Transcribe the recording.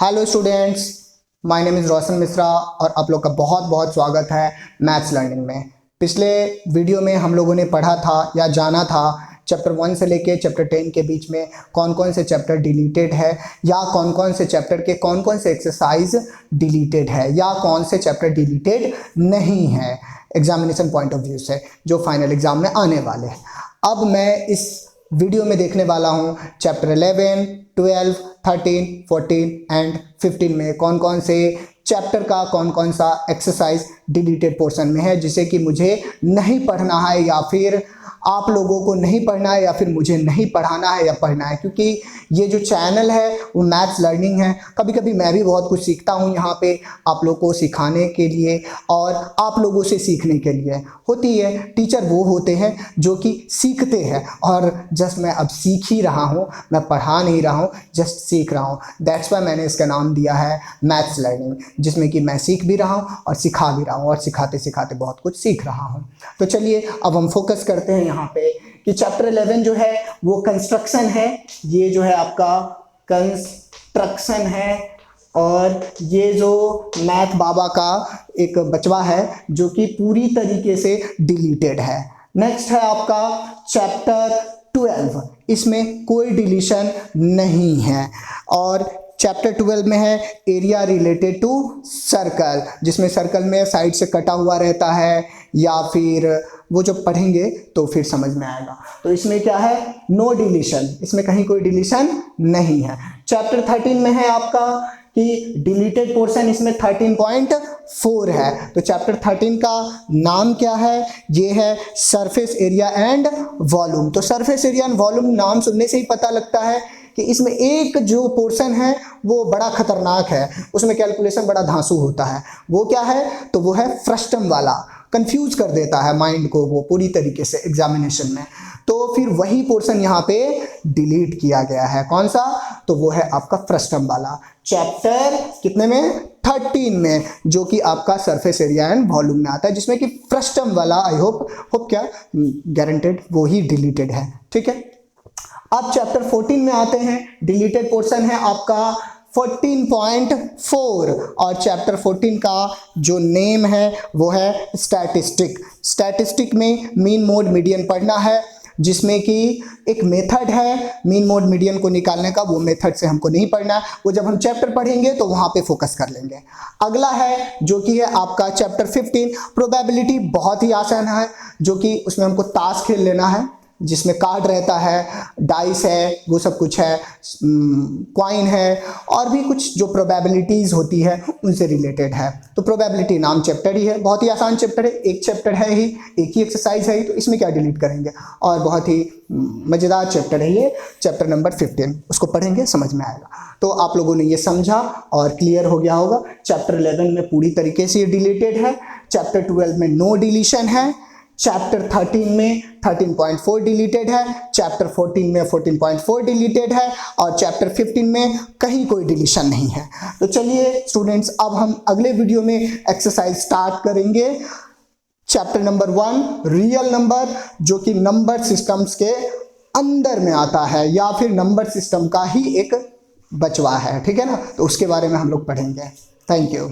Hello students, my name is Roshan Mishra और आप लोग का बहुत बहुत स्वागत है मैथ्स लर्निंग में। पिछले वीडियो में हम लोगों ने पढ़ा था या जाना था चैप्टर 1 से लेके चैप्टर 10 के बीच में कौन कौन से चैप्टर डिलीटेड है या कौन कौन से चैप्टर के कौन कौन से एक्सरसाइज डिलीटेड है या कौन से चैप्टर डिलीटेड नहीं है एग्जामिनेशन पॉइंट ऑफ व्यू से जो फाइनल एग्जाम में आने वाले हैं। अब मैं इस वीडियो में देखने वाला हूँ चैप्टर 11, 12, 13, 14 एंड 15 में कौन कौन से चैप्टर का कौन कौन सा एक्सरसाइज डिलीटेड पोर्शन में है जिसे कि मुझे नहीं पढ़ना है या फिर आप लोगों को नहीं पढ़ना है या फिर मुझे नहीं पढ़ाना है या पढ़ना है, क्योंकि ये जो चैनल है वो मैथ्स लर्निंग है। कभी कभी मैं भी बहुत कुछ सीखता हूँ यहाँ पे आप लोगों को सिखाने के लिए और आप लोगों से सीखने के लिए होती है। टीचर वो होते हैं जो कि सीखते हैं और जस्ट मैं अब सीख ही रहा हूँ, मैं पढ़ा नहीं रहा हूँ, जस्ट सीख रहा हूँ। दैट्स वाई मैंने इसका नाम दिया है मैथ्स लर्निंग, जिसमें कि मैं सीख भी रहा हूँ और सिखा भी रहा हूँ और सिखाते सिखाते बहुत कुछ सीख रहा हूँ। तो चलिए अब हम फोकस करते हैं यहाँ पे कि चैप्टर 11 जो है वो कंस्ट्रक्शन है। ये जो है आपका कंस्ट्रक्शन है और ये जो मैथ बाबा का एक बचवा है जो कि पूरी तरीके से डिलीटेड है। नेक्स्ट है आपका चैप्टर 12, इसमें कोई डिलीशन नहीं है। और चैप्टर 12 में है एरिया रिलेटेड टू सर्कल, जिसमें सर्कल में साइड से कटा हुआ रहता है या फिर वो जब पढ़ेंगे तो फिर समझ में आएगा। तो इसमें क्या है, नो डिलीशन, इसमें कहीं कोई डिलीशन नहीं है। चैप्टर 13 में है आपका कि डिलीटेड पोर्शन, इसमें 13.4 है। तो चैप्टर 13 का नाम क्या है, ये है सरफेस एरिया एंड वॉल्यूम। तो सरफेस एरिया एंड वॉल्यूम नाम सुनने से ही पता लगता है कि इसमें एक जो पोर्शन है वो बड़ा खतरनाक है, उसमें कैलकुलेशन बड़ा धांसू होता है। वो क्या है, तो वो है फ्रस्टम वाला, कंफ्यूज कर देता है माइंड को वो पूरी तरीके से एग्जामिनेशन में। तो फिर वही पोर्शन यहाँ पे डिलीट किया गया है। कौन सा, तो वो है आपका फ्रस्टम वाला चैप्टर कितने में, 13 में, जो कि आपका सरफेस एरिया एंड वॉल्यूम में आता है, जिसमें कि फ्रस्टम वाला आई होप क्या गारंटेड वो ही डिलीटेड है। ठीक है, अब चैप्टर 14 में आते हैं। डिलीटेड पोर्शन है आपका 14.4 और चैप्टर 14 का जो नेम है वो है स्टैटिस्टिक। स्टैटिस्टिक में मीन मोड मीडियन पढ़ना है, जिसमें कि एक मेथड है मीन मोड मीडियन को निकालने का। वो मेथड से हमको नहीं पढ़ना है, वो जब हम चैप्टर पढ़ेंगे तो वहाँ पे फोकस कर लेंगे। अगला है जो कि है आपका चैप्टर 15 प्रोबेबिलिटी। बहुत ही आसान है, जो कि उसमें हमको ताश खेल लेना है, जिसमें कार्ड रहता है, डाइस है, वो सब कुछ है, कॉइन है और भी कुछ जो प्रोबेबिलिटीज़ होती है उनसे रिलेटेड है। तो प्रोबेबिलिटी नाम चैप्टर ही है, बहुत ही आसान चैप्टर है, एक चैप्टर है ही, एक ही एक्सरसाइज है ही, तो इसमें क्या डिलीट करेंगे। और बहुत ही मज़ेदार चैप्टर है ये, चैप्टर नंबर 15, उसको पढ़ेंगे समझ में आएगा। तो आप लोगों ने ये समझा और क्लियर हो गया होगा। चैप्टर 11 में पूरी तरीके से ये डिलीटेड है, चैप्टर 12 में नो डिलीशन है, चैप्टर 13 में 13.4 डिलीटेड है, चैप्टर 14 में 14.4 डिलीटेड है और चैप्टर 15 में कहीं कोई डिलीशन नहीं है। तो चलिए स्टूडेंट्स, अब हम अगले वीडियो में एक्सरसाइज स्टार्ट करेंगे चैप्टर नंबर 1 रियल नंबर, जो कि नंबर सिस्टम्स के अंदर में आता है या फिर नंबर सिस्टम का ही एक बचवा है। ठीक है ना, तो उसके बारे में हम लोग पढ़ेंगे। Thank you.